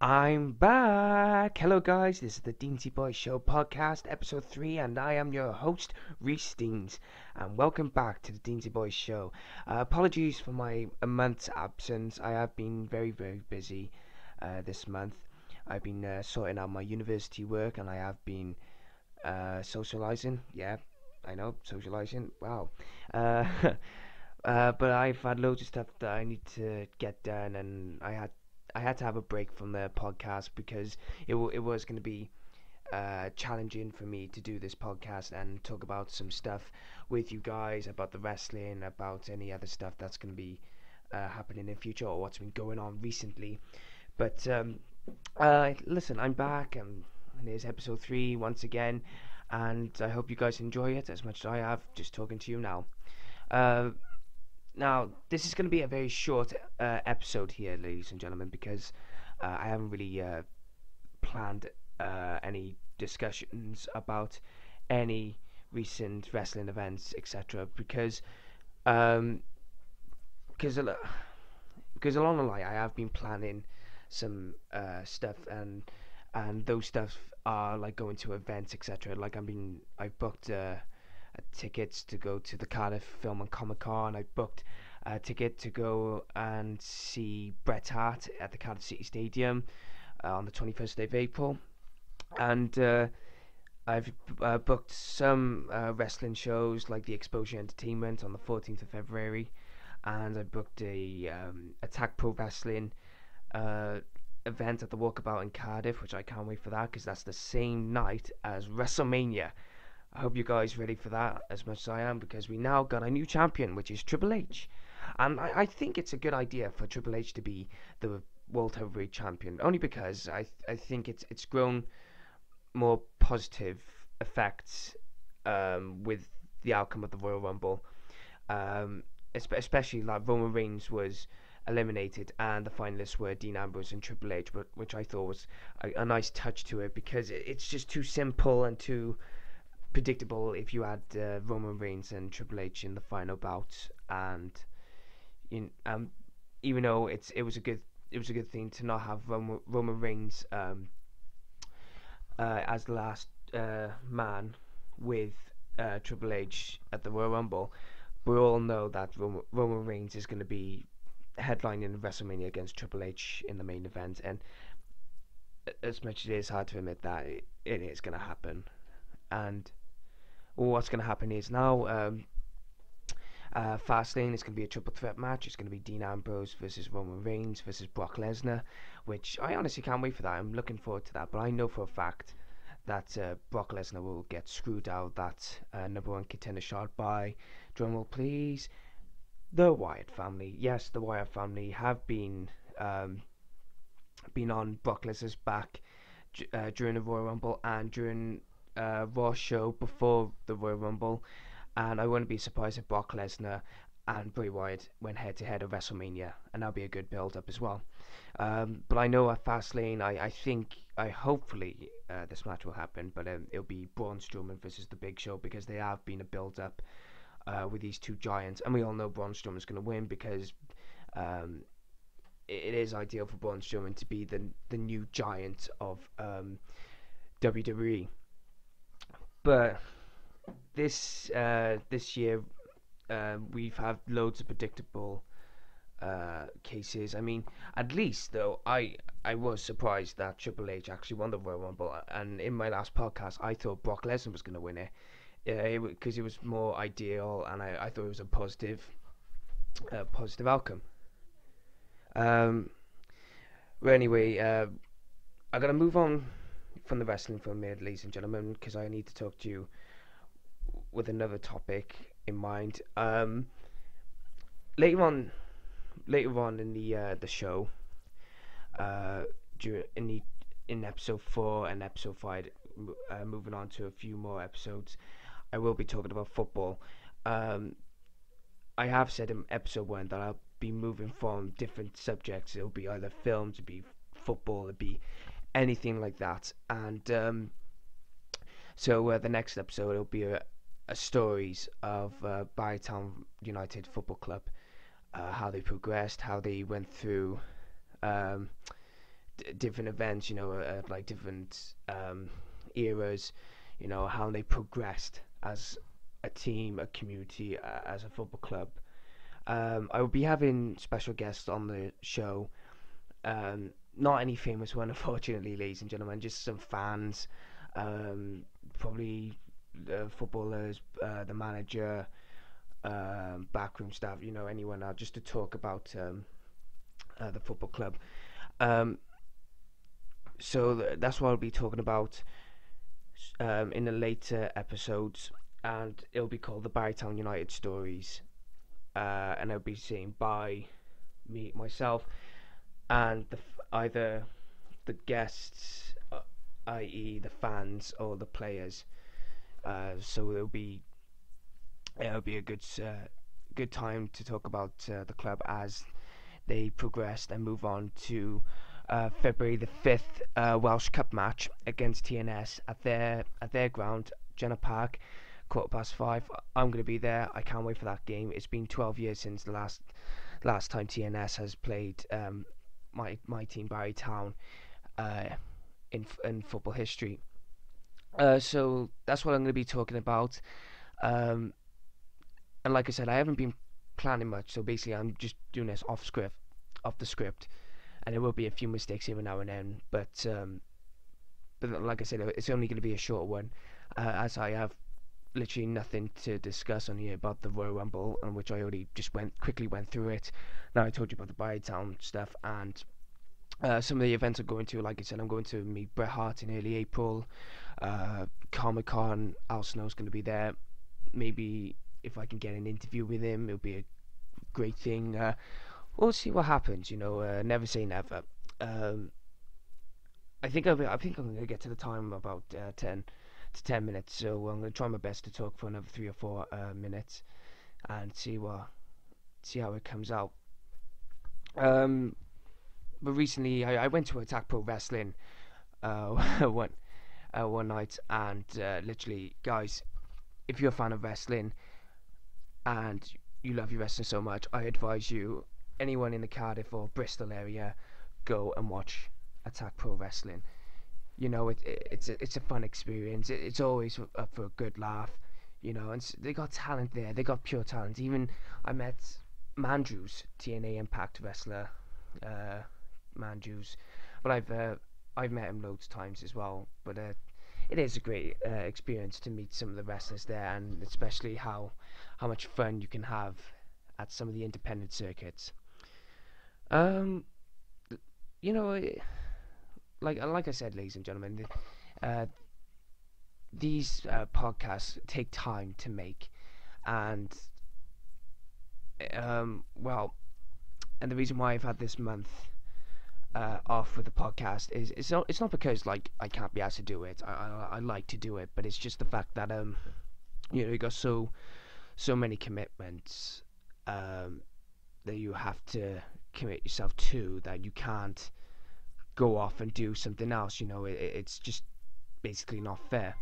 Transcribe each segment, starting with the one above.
I'm back. Hello, guys. This is the Deansy Boy Show podcast, episode 3, and I am your host, Reese Deans. And welcome back to the Deansy Boy Show. Apologies for my a month's absence. I have been very, very busy this month. I've been sorting out my university work, and I have been socializing. Yeah, I know, socializing. Wow. Uh, but I've had loads of stuff that I need to get done, and I had to have a break from the podcast because it was going to be challenging for me to do this podcast and talk about some stuff with you guys about the wrestling, about any other stuff that's going to be happening in the future or what's been going on recently. But listen, I'm back, and here's episode 3 once again, and I hope you guys enjoy it as much as I have just talking to you now. Uh, Now, this is going to be a very short episode here, ladies and gentlemen, because I haven't really planned any discussions about any recent wrestling events, etc. Um, because because along the line, I have been planning some stuff, and those stuff are like going to events, etc. Like I've booked tickets to go to the Cardiff Film and Comic Con. I booked a ticket to go and see Bret Hart at the Cardiff City Stadium on the 21st of April. And I've booked some wrestling shows like the Exposure Entertainment on the 14th of February. And I booked a Attack Pro Wrestling uh, event at the Walkabout in Cardiff, which I can't wait for that because that's the same night as WrestleMania. I hope you guys ready for that as much as I am, because we now got a new champion, which is Triple H. And I think it's a good idea for Triple H to be the World Heavyweight Champion, only because I think it's grown more positive effects with the outcome of the Royal Rumble. Especially like Roman Reigns was eliminated and the finalists were Dean Ambrose and Triple H, which I thought was a nice touch to it, because it's just too simple and too predictable if you had Roman Reigns and Triple H in the final bout. And even though it was a good thing to not have Roman Reigns as the last man with Triple H at the Royal Rumble, we all know that Roman Reigns is going to be headlining WrestleMania against Triple H in the main event, and as much as it is hard to admit that, it is going to happen. And what's going to happen is now Fastlane is going to be a triple threat match. It's going to be Dean Ambrose versus Roman Reigns versus Brock Lesnar, which I honestly can't wait for that. I'm looking forward to that, but I know for a fact that Brock Lesnar will get screwed out that number one contender shot by, drumroll please, the Wyatt family. Yes, the Wyatt family have been on Brock Lesnar's back during the Royal Rumble and during Raw show before the Royal Rumble, and I wouldn't be surprised if Brock Lesnar and Bray Wyatt went head to head at WrestleMania, and that'll be a good build up as well. But I know at Fastlane, hopefully this match will happen, but it'll be Braun Strowman versus The Big Show, because they have been a build up with these two giants, and we all know Braun Strowman's going to win because it is ideal for Braun Strowman to be the new giant of WWE. But this year we've had loads of predictable cases. I mean, at least though, I was surprised that Triple H actually won the Royal Rumble, and in my last podcast I thought Brock Lesnar was going to win it, because it was more ideal, and I thought it was a positive outcome. But anyway, I gotta move on from the wrestling for a minute, ladies and gentlemen, because I need to talk to you with another topic in mind. Later on in the show, in episode 4 and episode 5, moving on to a few more episodes, I will be talking about football. I have said in episode 1 that I'll be moving from different subjects. It'll be either films, it'll be football, it'll be anything like that. And so the next episode will be a stories of Bytown United Football Club, how they progressed, how they went through different events, like different eras, how they progressed as a team, a community, as a football club. I will be having special guests on the show. Not any famous one, unfortunately, ladies and gentlemen, just some fans, probably the footballers, the manager, backroom staff, anyone out, just to talk about the football club. Um, that's what I'll be talking about in the later episodes, and it'll be called the Barrytown United Stories, and I'll be seen by myself, and either the guests, i.e. the fans, or the players. So it'll be a good time to talk about the club as they progressed and move on to February the 5th Welsh Cup match against TNS at their ground, Jenner Park, 5:15. I'm going to be there. I can't wait for that game. It's been 12 years since the last time TNS has played my team, Barrytown, in football history. So that's what I'm going to be talking about. And like I said, I haven't been planning much, so basically I'm just doing this off the script, and there will be a few mistakes here and now and then, but like I said, it's only going to be a short one, as I have literally nothing to discuss on here about the Royal Rumble, on which I already just quickly went through it. Now I told you about the Barrytown stuff and some of the events I'm going to. Like I said, I'm going to meet Bret Hart in early April. Comic Con, Al Snow's going to be there. Maybe if I can get an interview with him, it'll be a great thing. We'll see what happens. Never say never. I think I'm going to get to the time about 10 to 10 minutes, so I'm going to try my best to talk for another 3 or 4 minutes and see how it comes out. But recently I went to Attack Pro Wrestling one night, and literally, guys, if you're a fan of wrestling and you love your wrestling so much, I advise you, anyone in the Cardiff or Bristol area, go and watch Attack Pro Wrestling. It's a fun experience. It's always up for a good laugh, and they got talent there. They got pure talent. Even I met Mandrews, TNA Impact wrestler, Mandrews, but I've met him loads of times as well. But it is a great experience to meet some of the wrestlers there, and especially how much fun you can have at some of the independent circuits. Like I said, ladies and gentlemen, these podcasts take time to make, and and the reason why I've had this month off with the podcast is it's not because like I can't be asked to do it. I like to do it, but it's just the fact that you got so many commitments that you have to commit yourself to, that you can't go off and do something else. It's just basically not fair.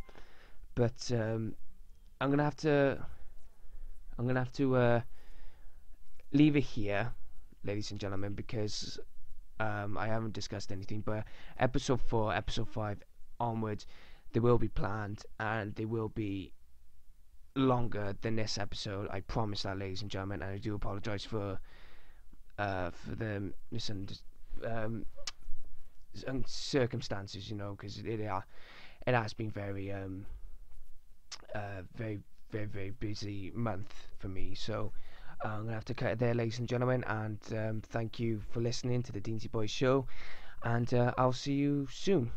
But I'm gonna have to leave it here, ladies and gentlemen, because I haven't discussed anything. But episode 4, episode 5 onwards, they will be planned, and they will be longer than this episode. I promise that, ladies and gentlemen, and I do apologise for the circumstances, because it has been very very, very, very busy month for me. So I'm gonna have to cut it there, ladies and gentlemen, and thank you for listening to the Deansy Boy show, and I'll see you soon.